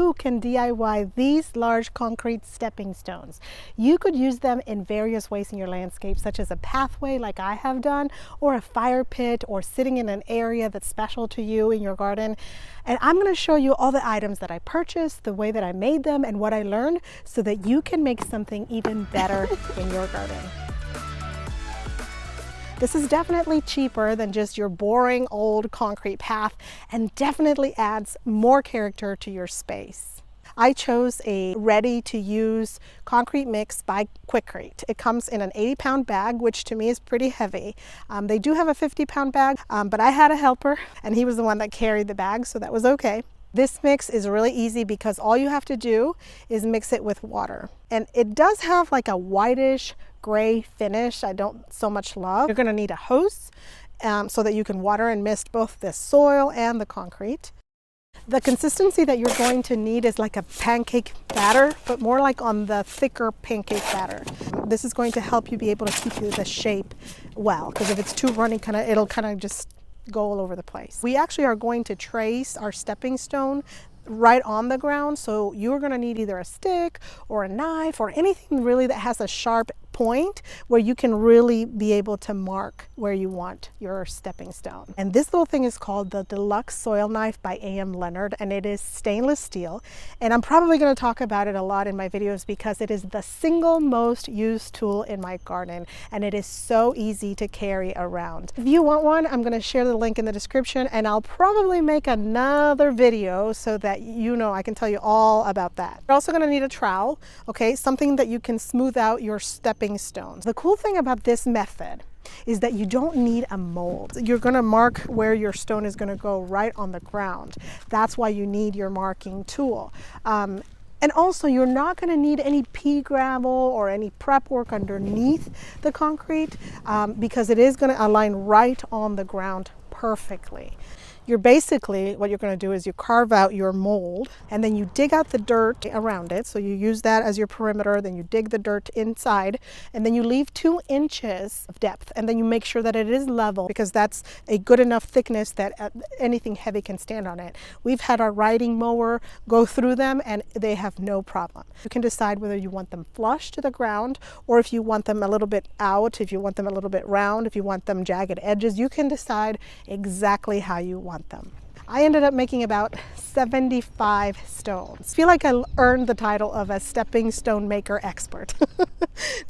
You can DIY these large concrete stepping stones. You could use them in various ways in your landscape, such as a pathway like I have done, or a fire pit, or sitting in an area that's special to you in your garden. And I'm going to show you all the items that I purchased, the way that I made them, and what I learned so that you can make something even better in your garden. This is definitely cheaper than just your boring old concrete path and definitely adds more character to your space. I chose a ready-to-use concrete mix by Quikrete. It comes in an 80-pound bag, which to me is pretty heavy. They do have a 50-pound bag, but I had a helper and he was the one that carried the bag, so that was okay. This mix is really easy because all you have to do is mix it with water. And it does have like a whitish gray finish I don't so much love. You're going to need a hose so that you can water and mist both the soil and the concrete. The consistency that you're going to need is like a pancake batter, but more like on the thicker pancake batter. This is going to help you be able to keep the shape well, because if it's too runny, it'll kind of just go all over the place. We actually are going to trace our stepping stone right on the ground, so you're going to need either a stick or a knife or anything really that has a sharp point where you can really be able to mark where you want your stepping stone. And this little thing is called the Deluxe Soil Knife by A.M. Leonard, and it is stainless steel. And I'm probably going to talk about it a lot in my videos because it is the single most used tool in my garden, and it is so easy to carry around. If you want one, I'm going to share the link in the description, and I'll probably make another video so that I can tell you all about that. You're also going to need a trowel, okay, something that you can smooth out your stepping stones. The cool thing about this method is that you don't need a mold. You're going to mark where your stone is going to go right on the ground. That's why you need your marking tool. And also, you're not going to need any pea gravel or any prep work underneath the concrete because it is going to align right on the ground perfectly. What you're going to do is you carve out your mold and then you dig out the dirt around it. So you use that as your perimeter, then you dig the dirt inside, and then you leave 2 inches of depth, and then you make sure that it is level because that's a good enough thickness that anything heavy can stand on it. We've had our riding mower go through them and they have no problem. You can decide whether you want them flush to the ground or if you want them a little bit out, if you want them a little bit round, if you want them jagged edges. You can decide exactly how you want them. I ended up making about 75 stones. I feel like I earned the title of a stepping stone maker expert.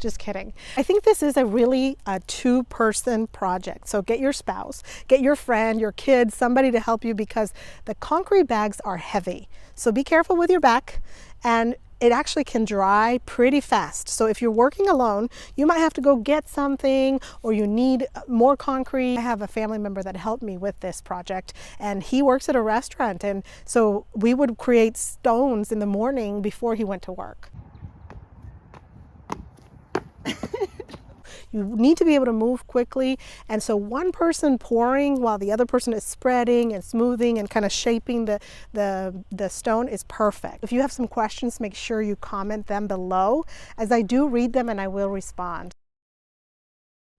Just kidding. I think this is a 2-person project. So get your spouse, get your friend, your kids, somebody to help you because the concrete bags are heavy. So be careful with your back, and it actually can dry pretty fast. So if you're working alone, you might have to go get something or you need more concrete. I have a family member that helped me with this project, and he works at a restaurant. And so we would create stones in the morning before he went to work. You need to be able to move quickly, and so one person pouring while the other person is spreading and smoothing and kind of shaping the stone is perfect. If you have some questions, make sure you comment them below, as I do read them and I will respond.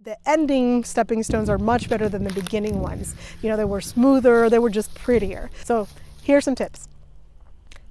The ending stepping stones are much better than the beginning ones. They were smoother, they were just prettier. So here's some tips.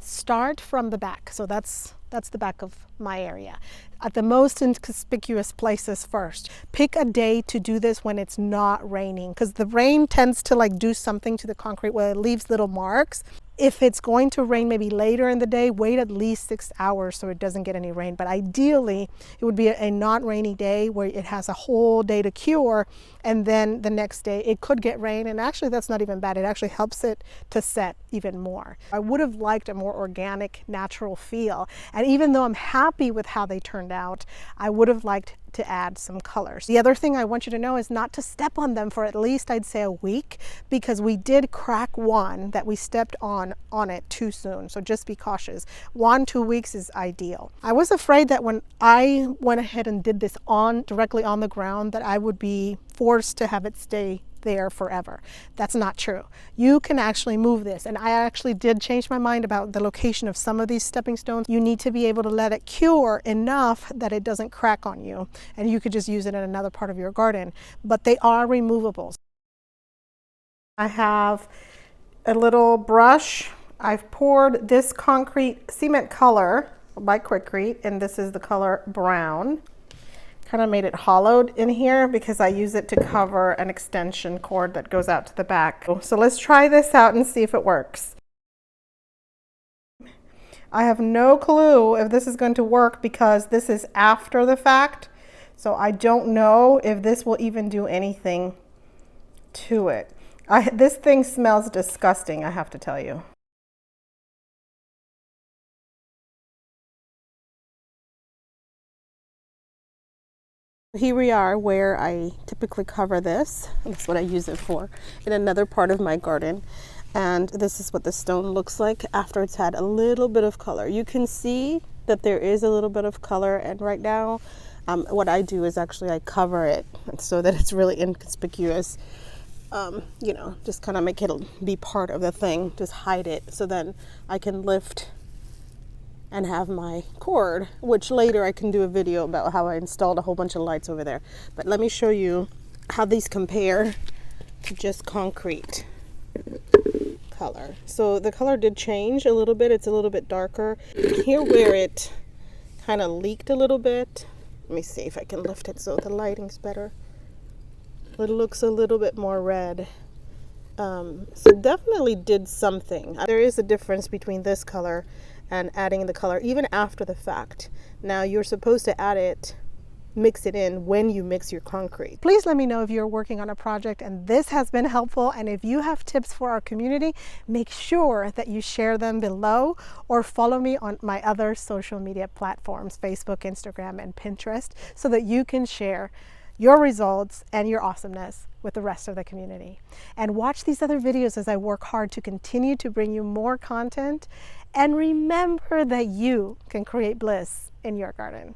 Start from the back. So that's the back of my area. At the most inconspicuous places first. Pick a day to do this when it's not raining, because the rain tends to do something to the concrete where it leaves little marks. If it's going to rain maybe later in the day, wait at least 6 hours so it doesn't get any rain. But ideally, it would be a not rainy day where it has a whole day to cure, and then the next day it could get rain, and actually that's not even bad. It actually helps it to set even more. I would have liked a more organic, natural feel, and even though I'm happy with how they turned out, I would have liked to add some colors. The other thing I want you to know is not to step on them for at least, I'd say, a week, because we did crack one that we stepped on it too soon. So just be cautious. 1-2 weeks is ideal. I was afraid that when I went ahead and did this directly on the ground, that I would be forced to have it stay there forever. That's not true. You can actually move this, and I actually did change my mind about the location of some of these stepping stones. You need to be able to let it cure enough that it doesn't crack on you, and you could just use it in another part of your garden, but they are removable. I have a little brush I've poured this concrete cement color by Quikrete, and this is the color brown. Kind of made it hollowed in here because I use it to cover an extension cord that goes out to the back. So let's try this out and see if it works. I have no clue if this is going to work because this is after the fact. So I don't know if this will even do anything to it. This thing smells disgusting, I have to tell you. Here we are where I typically cover this. That's what I use it for in another part of my garden. And this is what the stone looks like after it's had a little bit of color. You can see that there is a little bit of color, and right now what I do is actually I cover it so that it's really inconspicuous. You know, just kind of make it be part of the thing, just hide it, so then I can lift and have my cord, which later I can do a video about how I installed a whole bunch of lights over there. But let me show you how these compare to just concrete color. So the color did change a little bit. It's a little bit darker. Here where it kind of leaked a little bit. Let me see if I can lift it so the lighting's better. It looks a little bit more red. So definitely did something. There is a difference between this color and adding the color even after the fact. Now you're supposed to add it, mix it in when you mix your concrete. Please let me know if you're working on a project and this has been helpful, and if you have tips for our community, make sure that you share them below or follow me on my other social media platforms, Facebook, Instagram, and Pinterest, so that you can share your results and your awesomeness with the rest of the community. And watch these other videos as I work hard to continue to bring you more content. And remember that you can create bliss in your garden.